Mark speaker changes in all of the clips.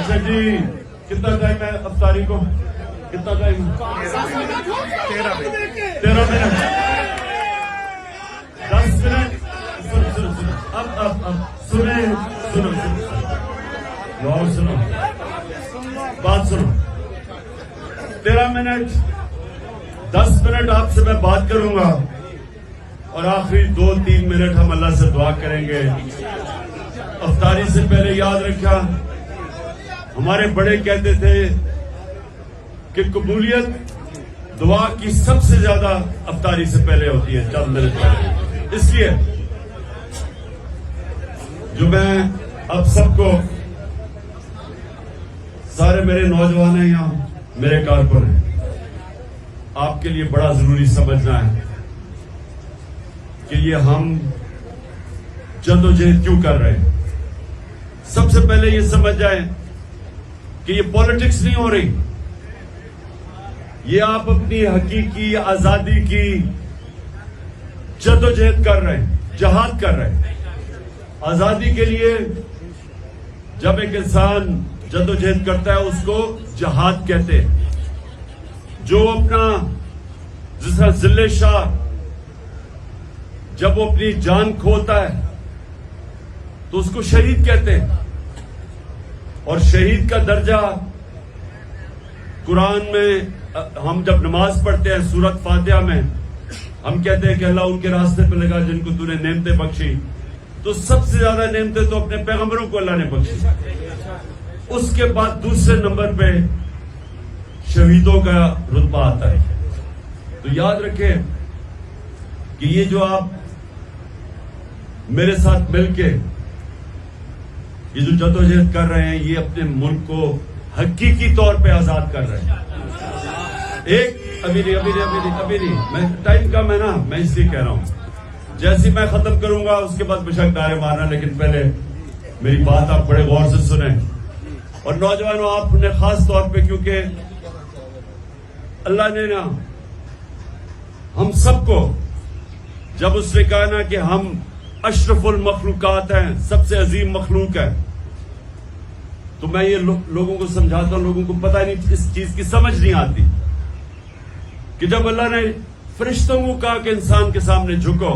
Speaker 1: اچھا جی کتنا ٹائم ہے افطاری کو؟ کتنا ٹائم؟ 13 منٹ 10 منٹ اب سنیں سنو بات سنو 13 منٹ 10 منٹ آپ سے میں بات کروں گا اور آخری 2-3 منٹ ہم اللہ سے دعا کریں گے. افطاری سے پہلے یاد رکھا ہمارے بڑے کہتے تھے کہ قبولیت دعا کی سب سے زیادہ افطاری سے پہلے ہوتی ہے چند منٹ پہلے. اس لیے جو میں اب سب کو سارے میرے نوجوان ہیں یہاں میرے کارکن ہیں آپ کے لیے بڑا ضروری سمجھنا ہے کہ یہ ہم جدوجہد کیوں کر رہے ہیں. سب سے پہلے یہ سمجھ جائیں کہ یہ پالیٹکس نہیں ہو رہی. یہ آپ اپنی حقیقی آزادی کی جدوجہد کر رہے ہیں جہاد کر رہے ہیں. آزادی کے لیے جب ایک انسان جدوجہد کرتا ہے اس کو جہاد کہتے ہیں. جو اپنا جس طرح ذل شاہ جب وہ اپنی جان کھوتا ہے تو اس کو شہید کہتے ہیں. اور شہید کا درجہ قرآن میں ہم جب نماز پڑھتے ہیں سورت فاتحہ میں ہم کہتے ہیں کہ اللہ ان کے راستے پہ لگا جن کو تو نے نعمتیں بخشی. تو سب سے زیادہ نعمتیں تو اپنے پیغمبروں کو اللہ نے بخشی. اس کے بعد دوسرے نمبر پہ شہیدوں کا رتبہ آتا ہے. تو یاد رکھیں کہ یہ جو آپ میرے ساتھ مل کے یہ جو جدوجہد کر رہے ہیں یہ اپنے ملک کو حقیقی طور پہ آزاد کر رہے ہیں. ایک ابھی نہیں میں ٹائم کم ہے نا میں اس لیے کہہ رہا ہوں جیسے میں ختم کروں گا اس کے بعد بشک نعرے مارنا لیکن پہلے میری بات آپ بڑے غور سے سنیں. اور نوجوانوں آپ نے خاص طور پہ کیونکہ اللہ نے نا ہم سب کو جب اس نے کہا نا کہ ہم اشرف المخلوقات ہیں سب سے عظیم مخلوق ہے تو میں یہ لوگوں کو سمجھاتا ہوں لوگوں کو پتہ نہیں اس چیز کی سمجھ نہیں آتی کہ جب اللہ نے فرشتوں کو کہا کہ انسان کے سامنے جھکو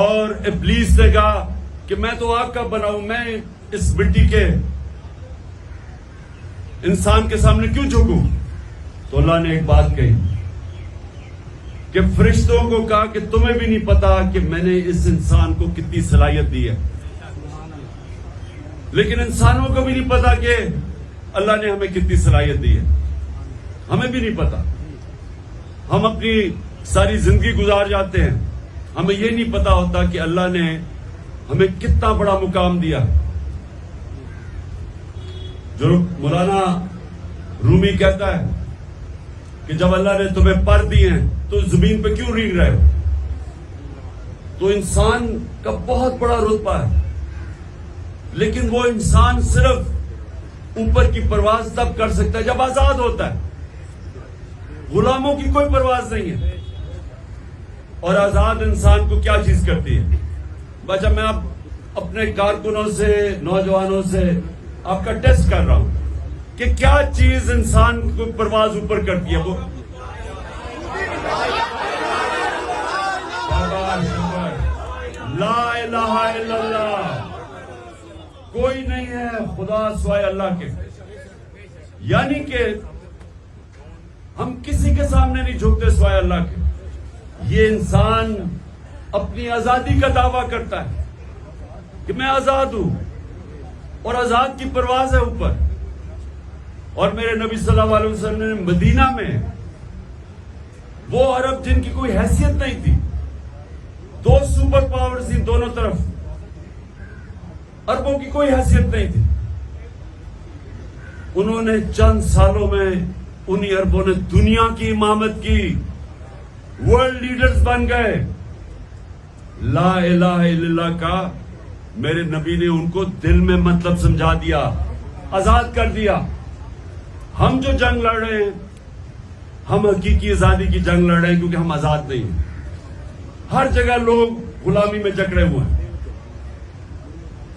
Speaker 1: اور ابلیس نے کہا کہ میں تو آگ کا بنا ہوں میں اس مٹی کے انسان کے سامنے کیوں جھکوں. تو اللہ نے ایک بات کہی کہ فرشتوں کو کہا کہ تمہیں بھی نہیں پتا کہ میں نے اس انسان کو کتنی صلاحیت دی ہے. لیکن انسانوں کو بھی نہیں پتا کہ اللہ نے ہمیں کتنی صلاحیت دی ہے. ہمیں بھی نہیں پتا. ہم اپنی ساری زندگی گزار جاتے ہیں ہمیں یہ نہیں پتا ہوتا کہ اللہ نے ہمیں کتنا بڑا مقام دیا. جو مولانا رومی کہتا ہے کہ جب اللہ نے تمہیں پر دیے ہیں تو زمین پہ کیوں رینگ رہے ہو. تو انسان کا بہت بڑا رتبہ ہے لیکن وہ انسان صرف اوپر کی پرواز تب کر سکتا ہے جب آزاد ہوتا ہے. غلاموں کی کوئی پرواز نہیں ہے. اور آزاد انسان کو کیا چیز کرتی ہے. بچہ میں اب اپنے کارکنوں سے نوجوانوں سے آپ کا ٹیسٹ کر رہا ہوں کہ کیا چیز انسان کو پرواز اوپر کرتی ہے. وہ لا الہ الا اللہ کوئی نہیں ہے خدا سوائے اللہ کے. یعنی کہ ہم کسی کے سامنے نہیں جھکتے سوائے اللہ کے. یہ انسان اپنی آزادی کا دعویٰ کرتا ہے کہ میں آزاد ہوں اور آزاد کی پرواز ہے اوپر. اور میرے نبی صلی اللہ علیہ وسلم نے مدینہ میں وہ عرب جن کی کوئی حیثیت نہیں تھی 2 سپر پاورز تھی دونوں طرف عربوں کی کوئی حیثیت نہیں تھی. انہوں نے چند سالوں میں انہی عربوں نے دنیا کی امامت کی ورلڈ لیڈرز بن گئے. لا الہ الا اللہ کا میرے نبی نے ان کو دل میں مطلب سمجھا دیا آزاد کر دیا. ہم جو جنگ لڑ رہے ہیں ہم حقیقی آزادی کی جنگ لڑ رہے ہیں کیونکہ ہم آزاد نہیں ہیں. ہر جگہ لوگ غلامی میں جکڑے ہوئے ہیں.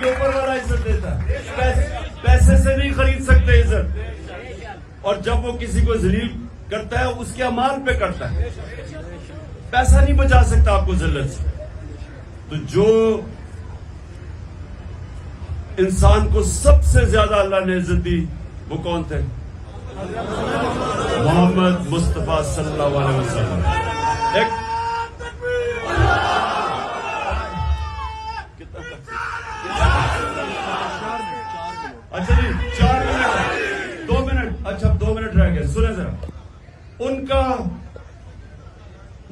Speaker 1: بلکہ اوپر والا عزت دیتا ہے. پیسے سے نہیں خرید سکتے عزت. اور جب وہ کسی کو ذلیل کرتا ہے اس کے اعمال پہ کرتا ہے. پیسہ نہیں بچا سکتا آپ کو ذلت سے. تو جو انسان کو سب سے زیادہ اللہ نے عزت دی وہ کون تھے؟ محمد مصطفیٰ صلی اللہ علیہ وسلم. اچھا جی 4 منٹ 2 منٹ. اچھا 2 منٹ رہ گئے. سنیں ذرا. ان کا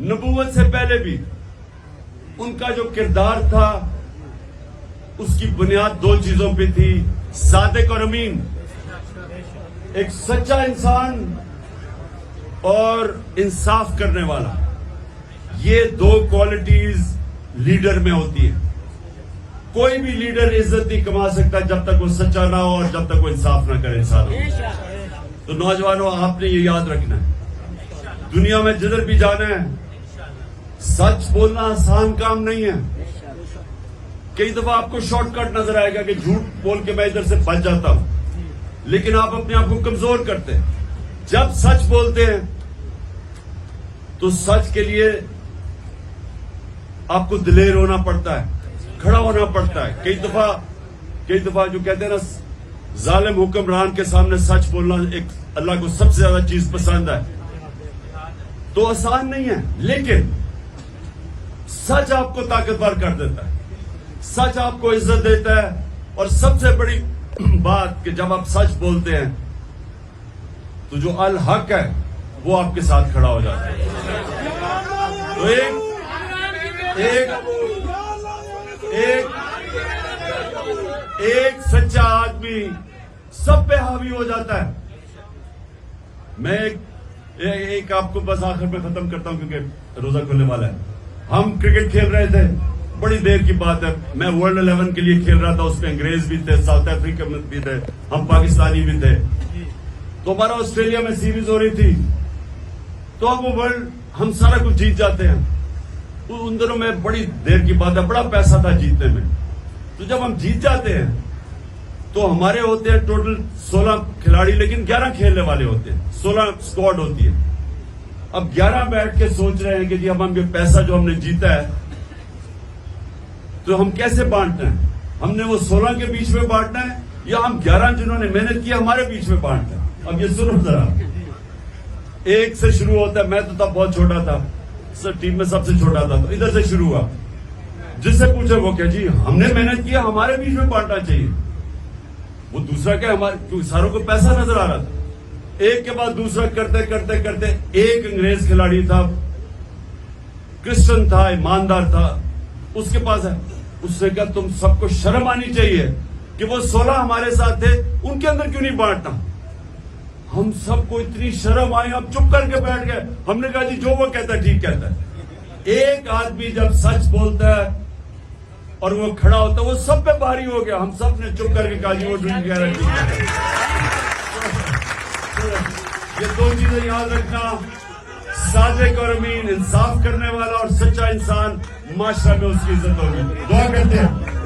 Speaker 1: نبوت سے پہلے بھی ان کا جو کردار تھا اس کی بنیاد 2 چیزوں پہ تھی: صادق اور امین. ایک سچا انسان اور انصاف کرنے والا. یہ 2 کوالٹیز لیڈر میں ہوتی ہیں. کوئی بھی لیڈر عزت نہیں کما سکتا جب تک وہ سچا نہ ہو اور جب تک وہ انصاف نہ کرے انسانوں. تو نوجوانوں آپ نے یہ یاد رکھنا ہے دنیا میں جدھر بھی جانا ہے سچ بولنا آسان کام نہیں ہے. کئی دفعہ آپ کو شارٹ کٹ نظر آئے گا کہ جھوٹ بول کے میں ادھر سے بچ جاتا ہوں, لیکن آپ اپنے آپ کو کمزور کرتے ہیں. جب سچ بولتے ہیں تو سچ کے لیے آپ کو دلیر ہونا پڑتا ہے, کھڑا ہونا پڑتا ہے. کئی دفعہ جو کہتے ہیں نا ظالم حکمران کے سامنے سچ بولنا ایک اللہ کو سب سے زیادہ چیز پسند ہے. تو آسان نہیں ہے, لیکن سچ آپ کو طاقتور کر دیتا ہے, سچ آپ کو عزت دیتا ہے. اور سب سے بڑی بات کہ جب آپ سچ بولتے ہیں تو جو الحق ہے وہ آپ کے ساتھ کھڑا ہو جاتا ہے. تو ایک سچا آدمی سب پہ حاوی ہو جاتا ہے. میں ایک آپ کو بس آخر میں ختم کرتا ہوں کیونکہ روزہ کھلنے والا ہے. ہم کرکٹ کھیل رہے تھے, بڑی دیر کی بات ہے. میں ورلڈ 11 کے لیے کھیل رہا تھا, اس میں انگریز بھی تھے, ساؤتھ افریقہ میں بھی تھے, ہم پاکستانی بھی تھے. تو ہمارا آسٹریلیا میں سیریز ہو رہی تھی. تو اب وہ ورلڈ ہم سارا کچھ جیت جاتے ہیں. ان دنوں میں بڑی دیر کی بات ہے, بڑا پیسہ تھا جیتنے میں. تو جب ہم جیت جاتے ہیں تو ہمارے ہوتے ہیں ٹوٹل 16 کھلاڑی, لیکن 11 کھیلنے والے ہوتے ہیں, 16 اسکواڈ ہوتی ہے. اب 11 بیٹھ کے سوچ رہے ہیں کہ جی اب ہم یہ پیسہ جو ہم نے جیتا ہے تو ہم کیسے بانٹنا ہے. ہم نے وہ 16 کے بیچ میں بانٹنا ہے یا ہم 11 جنہوں نے محنت کی ہمارے بیچ میں بانٹنا ہے. اب یہ سنو ذرا, 1 سے شروع ہوتا ہے. میں تو تب بہت چھوٹا تھا, ٹیم میں سب سے چھوٹا تھا, تو ادھر سے شروع ہوا. جس سے پوچھے وہ کہ جی ہم نے محنت کیا, ہمارے بیچ میں بانٹنا چاہیے. وہ دوسرا کیا, ہمارے ساروں کو پیسہ نظر آ رہا تھا. ایک کے بعد دوسرا کرتے کرتے کرتے ایک انگریز کھلاڑی تھا, کرسچن تھا, ایماندار تھا, اس کے پاس ہے. اس نے کہا تم سب کو شرم آنی چاہیے کہ وہ 16 ہمارے ساتھ تھے, ان کے اندر کیوں نہیں بانٹنا. ہم سب کو اتنی شرم آئی, ہم چپ کر کے بیٹھ گئے. ہم نے کہا جی جو وہ کہتا ہے ٹھیک کہتا ہے. ایک آدمی جب سچ بولتا ہے اور وہ کھڑا ہوتا ہے وہ سب پہ بھاری ہو گیا. ہم سب نے چپ کر کے کہا جی وہ ٹھیک کہہ رہا ہے. یہ 2 چیزیں یاد رکھنا, صادق اور امین, انصاف کرنے والا اور سچا انسان, معاشرہ میں اس کی عزت ہوگی. دعا کرتے ہیں.